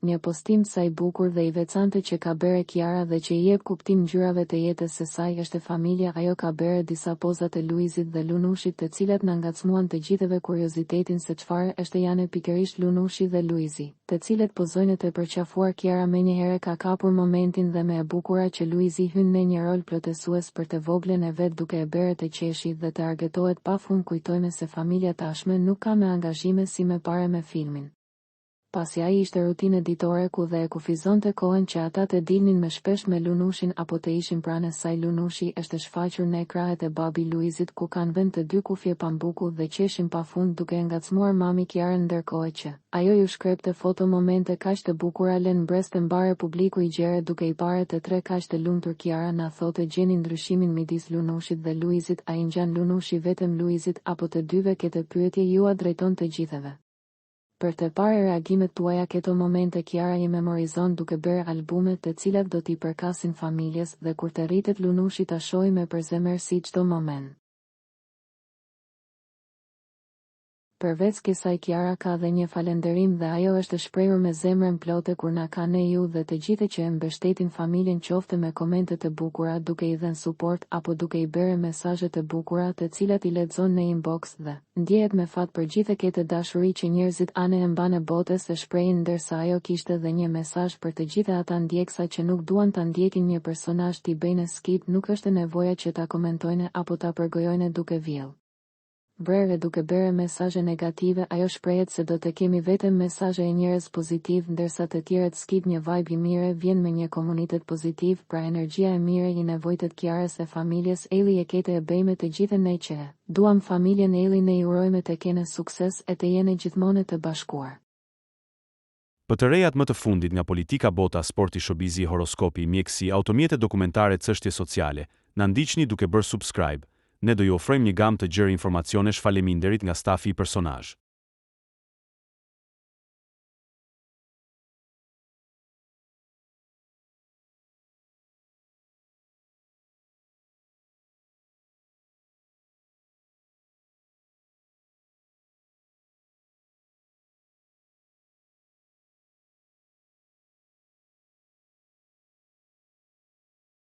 një postim sa i bukur dhe i veçantë që ka bërë Kiara dhe që i jep kuptim ngjyrave të jetës së saj është e familja. Ajo ka bërë disa poza të Luizit dhe Lunushit të cilat na ngacmuan të gjithëve kuriozitetin se çfarë është janë pikërisht Lunushi dhe Luizi, të cilët pozojnë të përqafuar. Kiara menjëherë ka kapur momentin dhe me e bukura që Luizi hyn në një rol plotësues për të voglën e vet duke e bërë të qeshi dhe të argëtohet pafund. Kujtojmë se familja tashmë nuk ka me angazhime si më parë me filmin. Pasi ai ishte rutinë ditore ku dhe e kufizonte kohën që ata të dilnin më shpesh me Lunushin apo të ishin pranë saj. Lunushi është shfaqur në krahet e babi Luizit ku kanë vend të dy kufje pambuku dhe qeshin pafund duke ngacmuar mami Kiarën, ndërkohë që ajo ju shkrepte foto momente kaq të bukura lën brez të mbare publiku i gjerë duke i parë të tre kaq të lumtur. Kiara na thotë gjeni ndryshimin midis Lunushit dhe Luizit, a i ngjan Lunushi vetëm Luizit apo të dyve? Këtë pyetje ju a drejton të gjithëve. Për të parë reagimet tuaja këto momente Kiara i memorizon duke bërë albume të cilat do t'i përkasin familjes dhe kur të rritet Lunushi ta shohë me përzemërsi çdo moment. Përveç kësaj Kiara ka dhe një falënderim dhe ajo është shprehur me zemrën plotë kur na ka ne ju dhe të gjithë që e mbështetin familjen, qoftë me komente të bukura duke i dhënë suport apo duke i bërë mesazhe të bukura të cilat i lexon në inbox dhe ndjehet me fat për gjithë këtë dashuri që njerëzit anë e mban e botës e shprehin. Ndërsa ajo kishte dhe një mesazh për të gjithë ata ndjeksa që nuk duan ta ndjekin një personazh t'i bëjnë skip, nuk është nevoja që ta komentojnë apo ta përgojojnë duke vjell brere duke bërë mesazhe negative. Ajo shprehet se do të kemi vetëm mesazhe e njerëz pozitiv, ndërsa të tjerët skip. Një vibe i mirë vjen me një komunitet pozitiv, pra energjia e mirë i nevojtet Kiarës e familjes. Eli e kete e bëjme të gjithë ne që duam familjen Eli, ne i urojme të kene sukses e të jene gjithmonë të bashkuar. Për të rejat më të fundit nga politika, bota, sporti, showbizi, horoskopi, mjekësi, automjete, dokumentare, çështje sociale, na ndiqni duke bërë subscribe. Ne do ju ofrojmë një gamë të gjerë informacionesh. Faleminderit nga stafi i personazh.